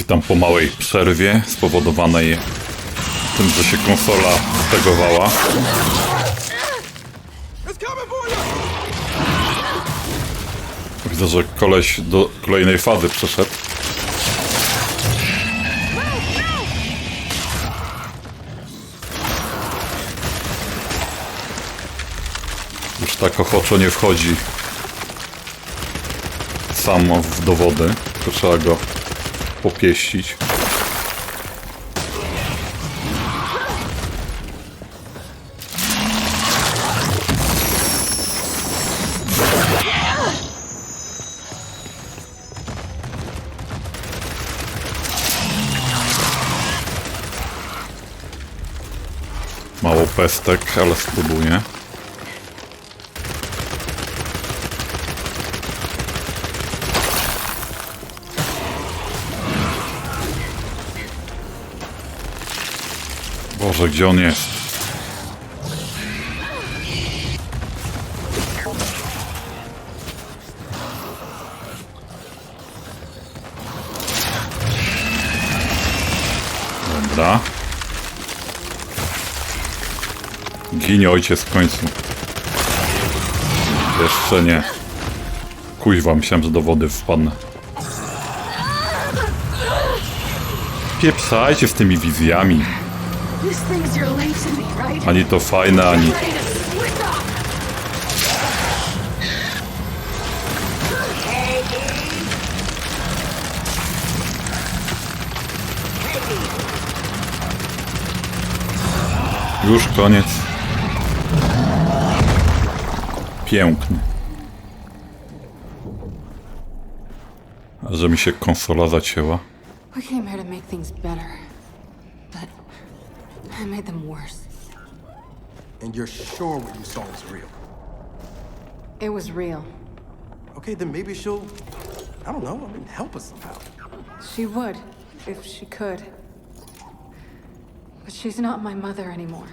Witam po małej przerwie spowodowanej tym, że się konsola stegowała. Widzę, że koleś do kolejnej fazy przeszedł. Już tak ochoczo nie wchodzi sam w dowody, to trzeba go popieścić. Mało pestek, ale spróbuję. Boże, gdzie on jest? Dobra. Ginie ojciec w końcu. Jeszcze nie. Kuźwa, myślałem, że do wody wpadnę. Pieprzajcie z tymi wizjami. Ani to fajne, ani... Już koniec. Piękny. A że mi się konsola zacięła. We came here to make things better, but I made them worse. And you're sure what you saw was real? It was real. Okay, then maybe she'll, I don't know, help us somehow. She would, if she could. But she's not my mother anymore.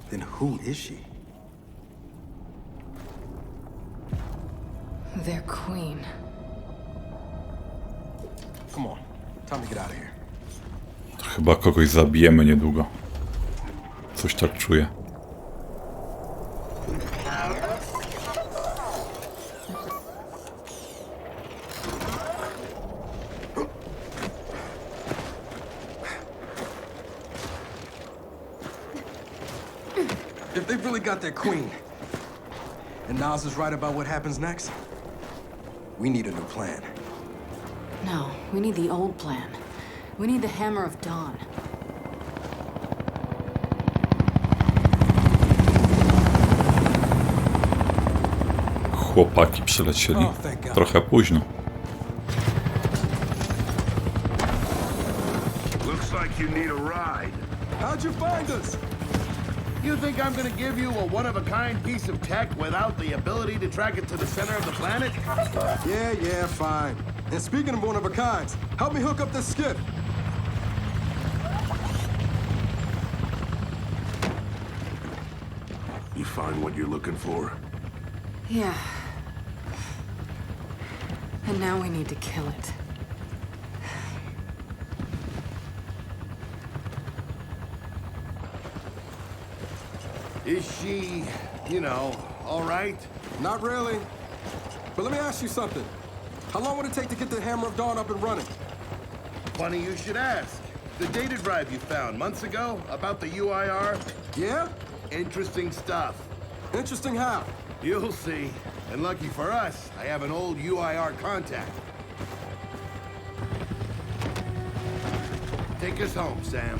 Then who is she? Their queen. Come on, time to get out of here. Chyba kogoś zabijemy niedługo. Coś tak czuję. If they've really got their queen, and Nas is right about what happens next, we need a new plan. No, we need the old plan. We need the Hammer of Dawn. Chłopaki przylecieli. Trochę późno. Looks like you need a ride. How'd you find us? You think I'm gonna give you a one-of-a-kind piece of tech without the ability to track it to the center of the planet? Yeah, fine. And speaking of one-of-a-kinds, help me hook up this skiff. You find what you're looking for? Yeah. And now we need to kill it. Is she, you know, all right? Not really. But let me ask you something. How long would it take to get the Hammer of Dawn up and running? Funny you should ask. The data drive you found months ago about the UIR? Yeah? Interesting stuff. Interesting how? You'll see. And lucky for us, I have an old UIR contact. Take us home, Sam.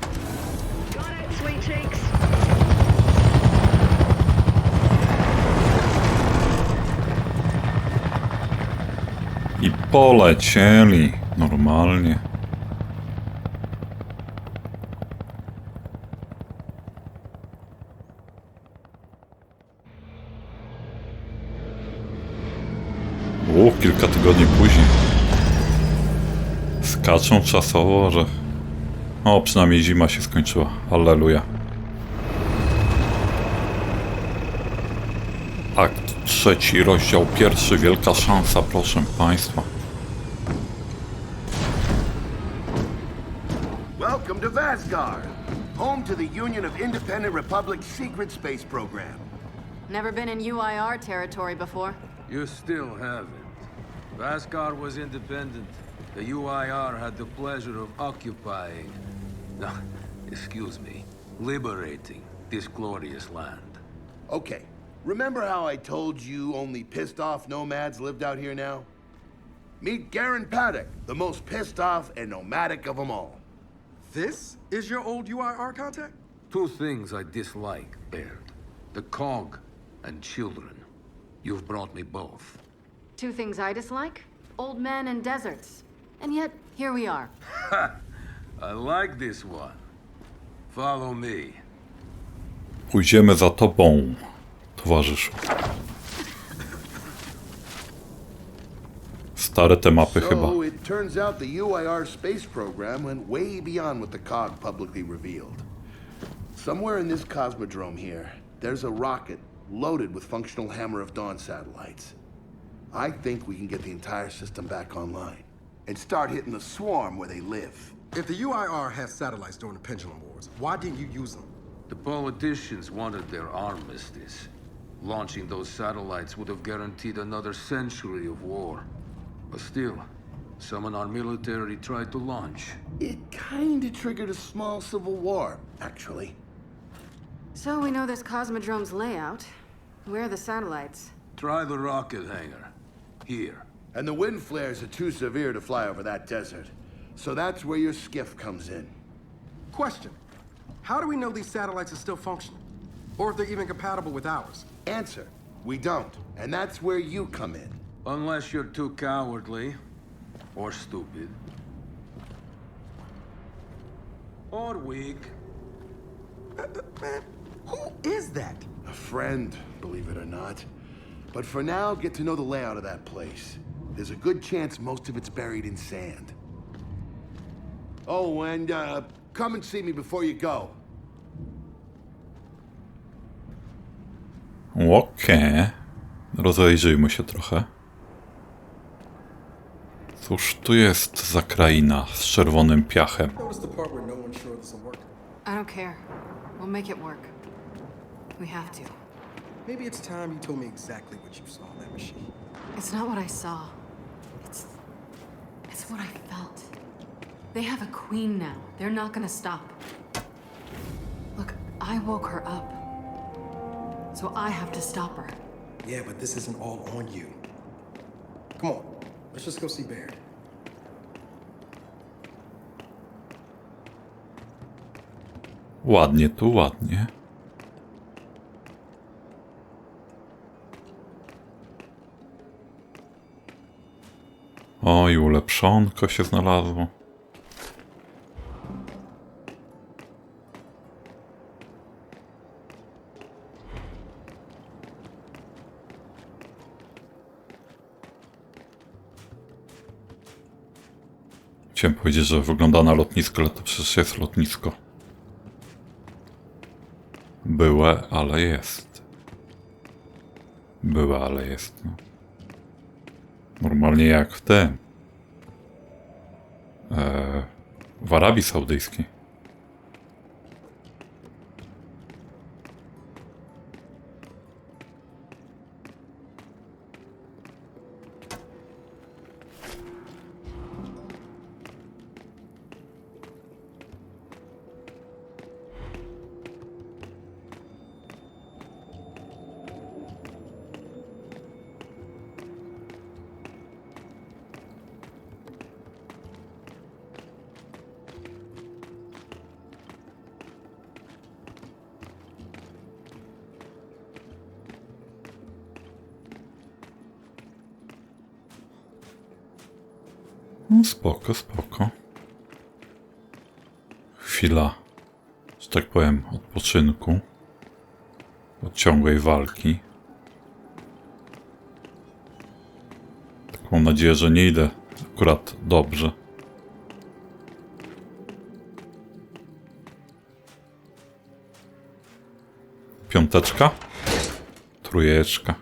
Got it, sweet cheeks. I polecieli. Normalnie. Kilka tygodni później. Skaczą czasowo, że... O, przynajmniej zima się skończyła. Alleluja. Akt 3, rozdział 1. Wielka szansa, proszę Państwa. Vasgar, home to the Union of Independent Republic's secret space program. Never been in UIR territory before. You still haven't. Vasgar was independent. The UIR had the pleasure of occupying... No, excuse me. Liberating this glorious land. Okay, remember how I told you only pissed off nomads lived out here now? Meet Garen Paddock, the most pissed off and nomadic of them all. This is your old UIR contact? Two things I dislike, Baird. The cog and children. You've brought me both. Two things I dislike: old men and deserts. And yet, here we are. I like this one. Follow me. Pójdziemy za tobą, towarzyszu. Stare te mapy chyba. So it turns out the UIR space program went way beyond what the COG publicly revealed. Somewhere in this cosmodrome here, there's a rocket loaded with functional Hammer of Dawn satellites. I think we can get the entire system back online and start hitting the swarm where they live. If the UIR had satellites during the Pendulum Wars, why didn't you use them? The politicians wanted their armistice. Launching those satellites would have guaranteed another century of war. But still, some in our military tried to launch. It kinda triggered a small civil war, actually. So we know this Cosmodrome's layout. Where are the satellites? Try the rocket hangar. Here. And the wind flares are too severe to fly over that desert. So that's where your skiff comes in. Question. How do we know these satellites are still functional? Or if they're even compatible with ours? Answer, we don't. And that's where you come in. Unless you're too cowardly. Or stupid. Or weak. Man, who is that? A friend, believe it or not. But for now, get to know the layout of that place. There's a good chance most of it's buried in sand. Oh, and come and see me before you go. Okej. Rozejrzyjmy się trochę. Cóż tu jest za kraina z czerwonym piachem? Notice the part where no one's sure this will work. I don't care. We'll make it work. We have to. Maybe it's time you told me exactly what you saw in that machine. It's not what I saw. It's what I felt. They have a queen now. They're not gonna stop. Look, I woke her up. So I have to stop her. Yeah, but this isn't all on you. Come on, let's just go see Baird. Ładnie tu, ładnie. Oj, ulepszonko się znalazło. Chciałem powiedzieć, że wygląda na lotnisko, ale to przecież jest lotnisko. Byłe, ale jest. Byłe, ale jest, no. Normalnie jak w tym. W Arabii Saudyjskiej. No spoko, spoko. Chwila, że tak powiem, odpoczynku. Od ciągłej walki. Tak mam nadzieję, że nie idę akurat dobrze. Piąteczka? Trójeczka.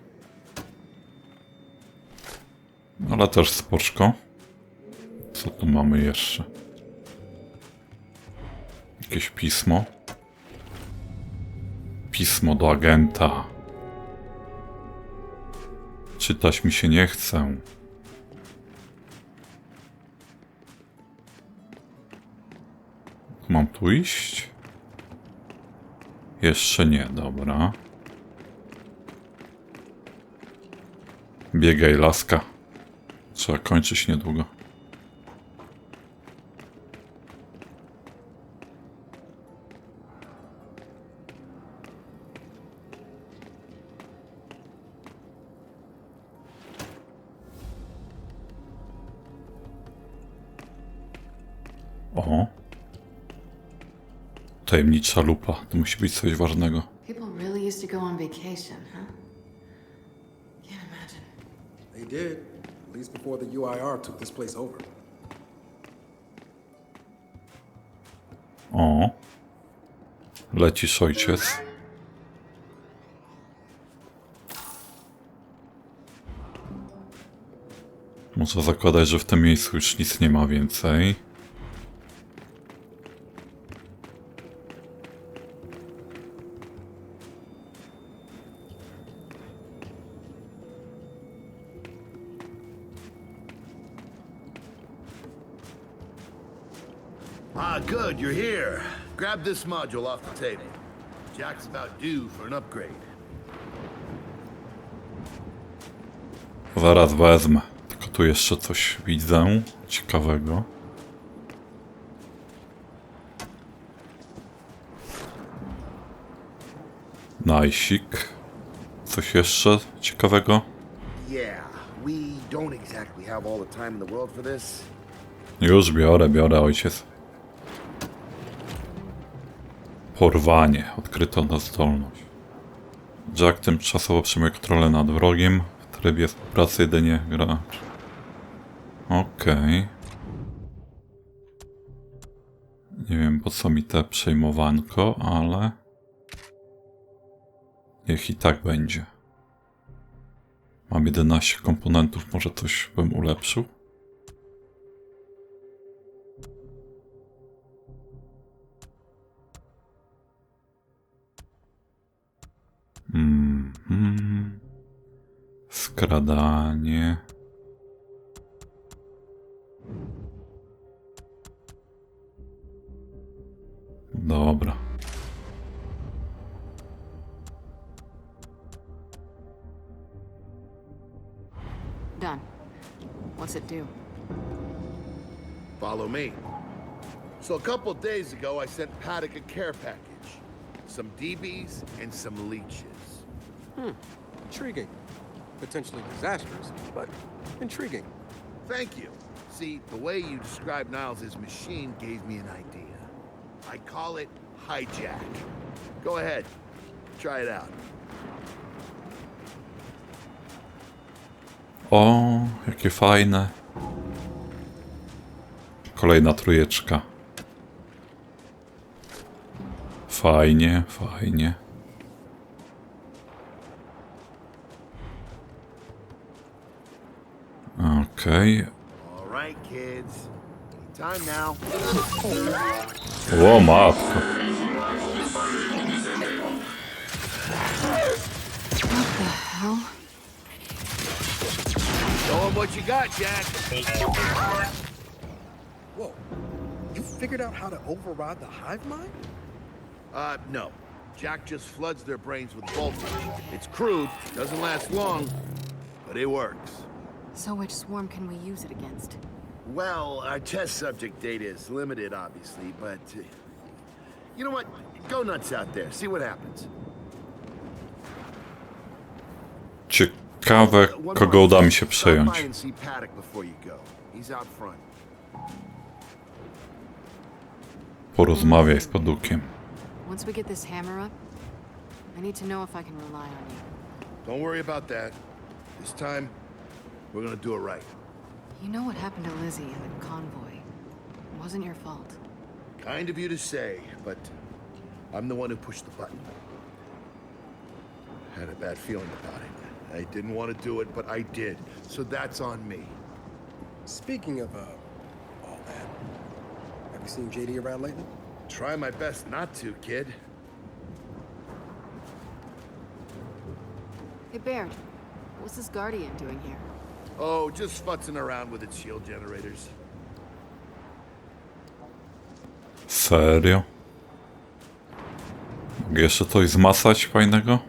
Ale też spoczko. Co tu mamy jeszcze? Jakieś pismo. Pismo do agenta. Czytać mi się nie chce. Mam tu iść? Jeszcze nie, dobra. Biegaj, laska. Trzeba kończyć niedługo. O. Tajemnicza lupa. To musi być coś ważnego. People really used to go on vacation, huh? Can't imagine. They did, at least before the UIR took this place over. O. Lecisz, ojciec. Muszę zakładać, że w tym miejscu już nic nie ma więcej. Ah, good, you're here. Grab this module off the table. Jack's about due for an upgrade. Zaraz wezmę. Tylko tu jeszcze coś widzę ciekawego. Najsik. Coś jeszcze ciekawego? Yeah, we don't exactly have all the time in the world for this. Już biorę, ojciec. Porwanie. Odkryto na zdolność. Jack tymczasowo przejmuje kontrolę nad wrogiem. W trybie współpracy jedynie gracz. Okej. Nie wiem, po co mi te przejmowanko, ale... niech i tak będzie. Mam 11 komponentów, może coś bym ulepszył? Skradanie. Dobra. Done. What's it do? Follow me. So a couple days ago, I sent Paddock a care package. Some DBs and some leeches. Intriguing. Potentially disastrous, but intriguing. Thank you. See, the way you described Niles' machine gave me an idea. I call it hijack. Go ahead. Try it out. O, jakie fajne. Kolejna trójeczka. Fajnie, fajnie. Okej. All right, kids. Time now. O, matko. Hell? Show 'em what you got, Jack. Whoa. You figured out how to override the hive mind? No. Jack just floods their brains with voltage. It's crude, doesn't last long, but it works. So which swarm can we use it against? Well, our test subject data is limited, obviously, but... you know what? Go nuts out there. See what happens. Ciekawe, kogo uda mi się przejąć. Stop by and see Paddock before you go. He's out front. Porozmawiaj z Padukiem. Once we get this hammer up, I need to know if I can rely on you. Don't worry about that. This time, we're gonna do it right. You know what happened to Lizzie in the convoy. It wasn't your fault. Kind of you to say, but I'm the one who pushed the button. Had a bad feeling about it. I didn't want to do it, but I did. So that's on me. Speaking of all that, have you seen JD around lately? Try my best not to, kid. Hey, Baird. What's this Guardian doing here? Oh, just futzing around with its shield generators. Serio? Mogę jeszcze coś zmasać fajnego?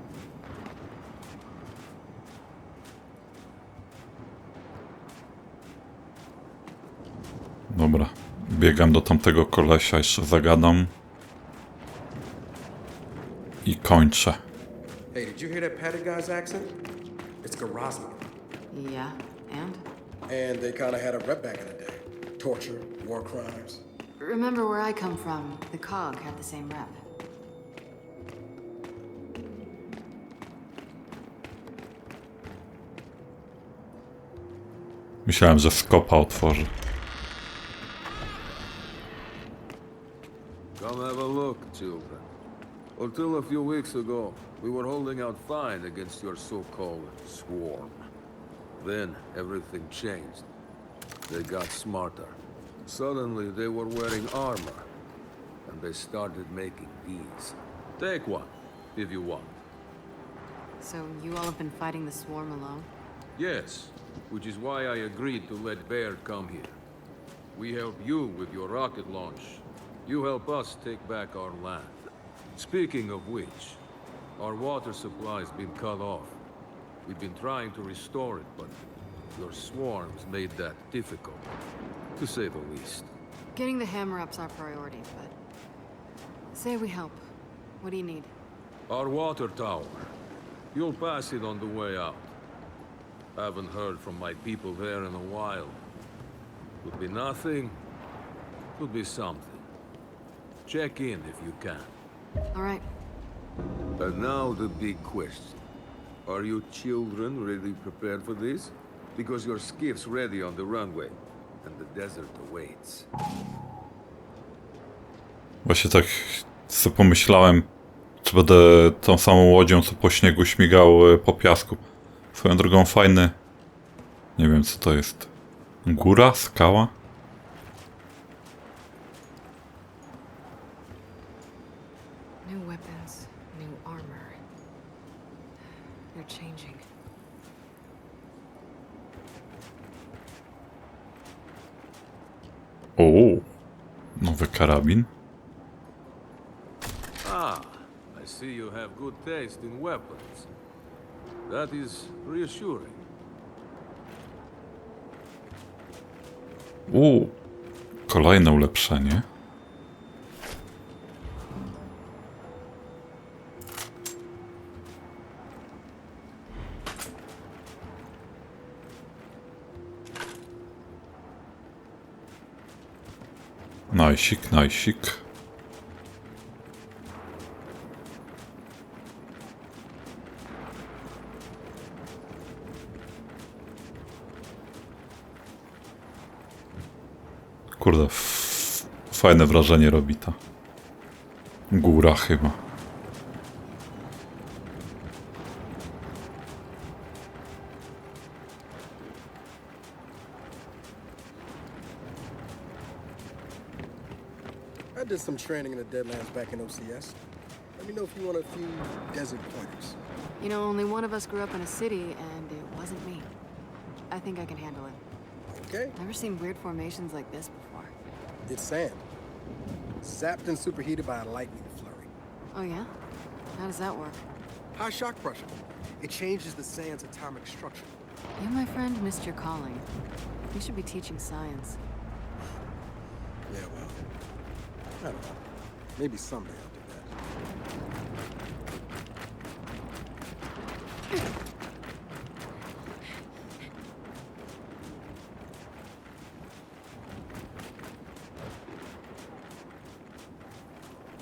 Dobra, biegam do tamtego kolesia, jeszcze zagadam. I kończę. Hey, did you hear that Paddy guy's accent? It's Garosnian. Yeah, and? And they kind of had a rep back in the day. Torture, war crimes. Remember where I come from, the COG had the same rep. Myślałem, że skopa otworzy. Come have a look, children. Until a few weeks ago, we were holding out fine against your so-called swarm. Then everything changed. They got smarter. Suddenly they were wearing armor, and they started making these. Take one, if you want. So you all have been fighting the swarm alone? Yes, which is why I agreed to let Baird come here. We help you with your rocket launch. You help us take back our land. Speaking of which, our water supply's been cut off. We've been trying to restore it, but your swarms made that difficult, to say the least. Getting the hammer-up's our priority, but... Say we help. What do you need? Our water tower. You'll pass it on the way out. Haven't heard from my people there in a while. Could be nothing, could be something. Check in if you can. All right. And now the big question. Are you children really prepared for this? Because your skiff's ready on the runway, and the desert awaits. Właśnie tak sobie pomyślałem, czy będę tą samą łodzią, co po śniegu śmigał po piasku. Swoją drogą fajny... Nie wiem, co to jest. Góra? Skała? New weapons, new armor. They're changing. O, nowy karabin. Ah, I see you have good taste in weapons. That is reassuring. Kolejne ulepszenie. Najsik, najsik. Kurde, fajne wrażenie robi ta góra chyba. I did some training in the Deadlands back in OCS. Let me know if you want a few desert pointers. You know, only one of us grew up in a city, and it wasn't me. I think I can handle it. Okay? Never seen weird formations like this before. It's sand. Zapped and superheated by a lightning flurry. Oh, yeah? How does that work? High shock pressure. It changes the sand's atomic structure. You, my friend, missed your calling. You should be teaching science. Yeah, well, I don't know. Maybe someday I'll do that.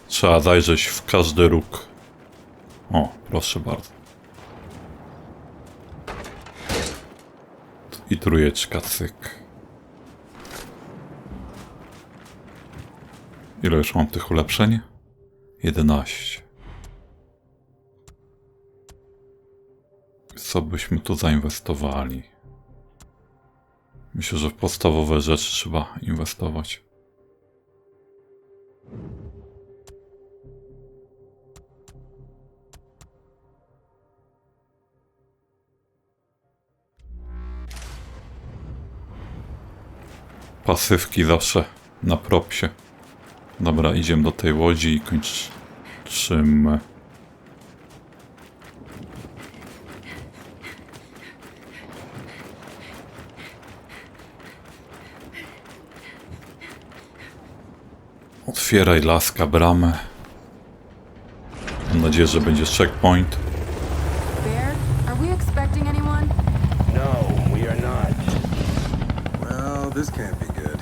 Trzeba zajrzeć w każdy róg. O, proszę bardzo. I trójeczka, cyk. Ile już mam tych ulepszeń? 11. Co byśmy tu zainwestowali? Myślę, że w podstawowe rzeczy trzeba inwestować. Pasywki zawsze na propsie. Dobra, idziemy do tej łodzi i kończymy. Otwieraj, laska, bramę. Mam nadzieję, że będzie checkpoint. Bear, are we expecting anyone? No, we are not. Well, this can't be good.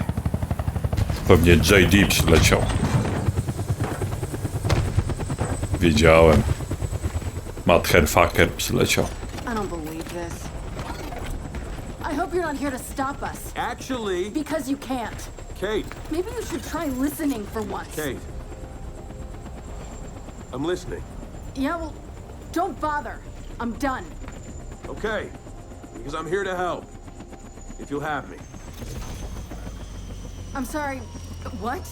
Pewnie JD przyleciał. Wiedziałem. Motherfucker przyleciał. I don't believe this. I hope you're not here to stop us. Actually, Because you can't. Kate, Maybe you should try listening for once. Kate. I'm listening. Yeah, well, don't bother. I'm done. Okay. Because I'm here to help. If you'll have me. I'm sorry. What?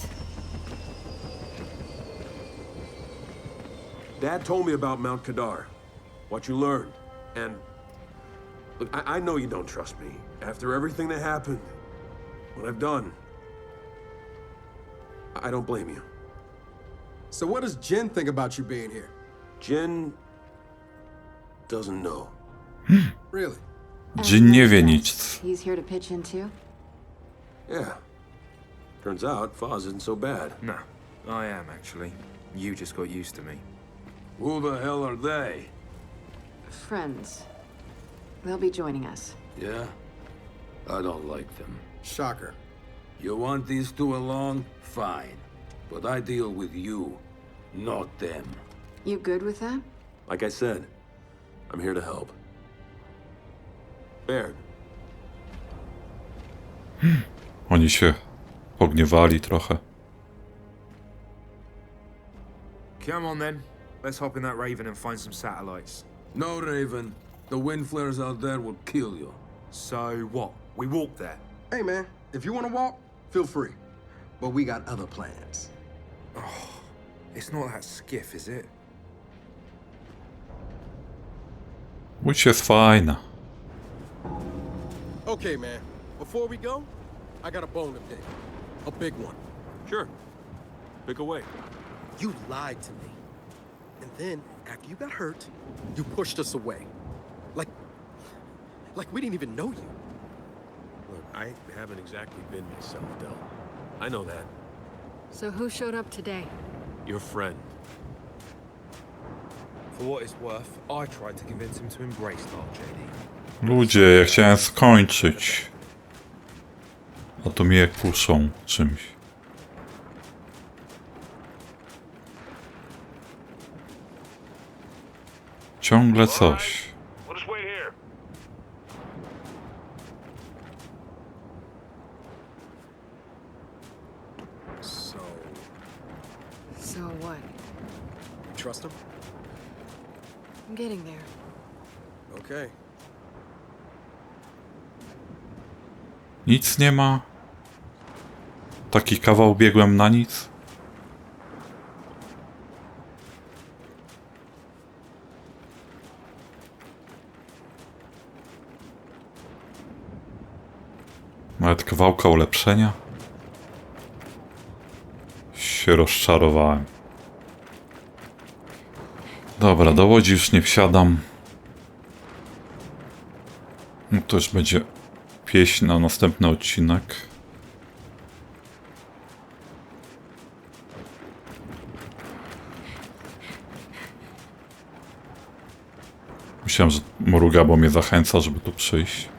Dad told me about Mount Kadar. What you learned. And look, I know you don't trust me. After everything that happened, what I've done, I don't blame you. So what does Jen think about you being here? Jen doesn't know. Really? Dzień nie wie nic. He's here to pitch in too? Yeah. Turns out Foz isn't so bad. No, I am actually. You just got used to me. Who the hell are they? Friends. They'll be joining us. Yeah? I don't like them. Shocker. You want these two along? Fine. But I deal with you, not them. You good with that? Like I said, I'm here to help. Baird. Oni się pogniewali trochę. Come on then. Let's hop in that Raven and find some satellites. No, Raven. The wind flares out there will kill you. So what? We walk there. Hey man, if you want to walk, feel free. But we got other plans. It's not that skiff, is it? Łódź jest fajna. Okay, man. Before we go, I got a bone to pick. A big one. Sure. Pick away. You lied to me. And then, after you got hurt, you pushed us away. Like we didn't even know you. Look, I haven't exactly been myself, Del. I know that. So who showed up today? Your friend. For what it's worth, I tried to convince him to embrace Dark JD. Ludzie, ja chciałem skończyć. A to mnie kuszą czymś. Ciągle coś. We'll just wait here. So what? Trust him? I'm getting there. Okay. Nic nie ma. Taki kawał biegłem na nic. Nawet kawałka ulepszenia. Się rozczarowałem. Dobra, do łodzi już nie wsiadam. No to już będzie pieśń na następny odcinek. Myślałem, że mruga, bo mnie zachęca, żeby tu przyjść.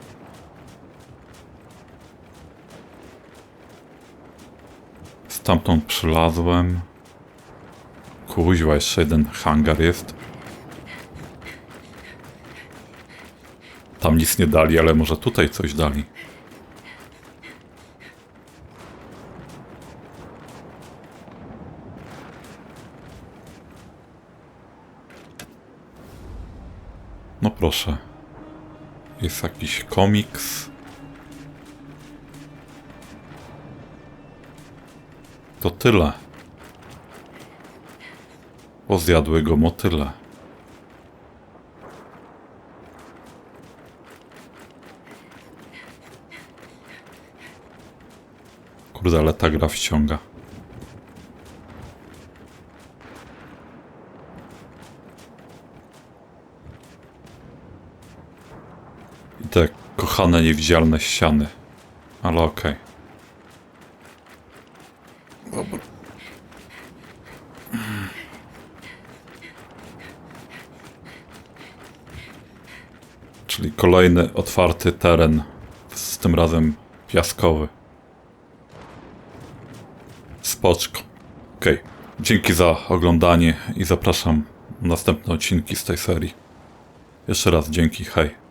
Stamtąd przylazłem. Kuźwa, jeszcze jeden hangar jest. Tam nic nie dali, ale może tutaj coś dali. No proszę. Jest jakiś komiks. To tyle. Bo zjadły go motyle. Kurde, ale ta gra wciąga. I te kochane, niewidzialne ściany. Ale okej. Dobra. Czyli kolejny otwarty teren, z tym razem piaskowy. Spoczko. Okej. Dzięki za oglądanie i zapraszam na następne odcinki z tej serii. Jeszcze raz dzięki, hej.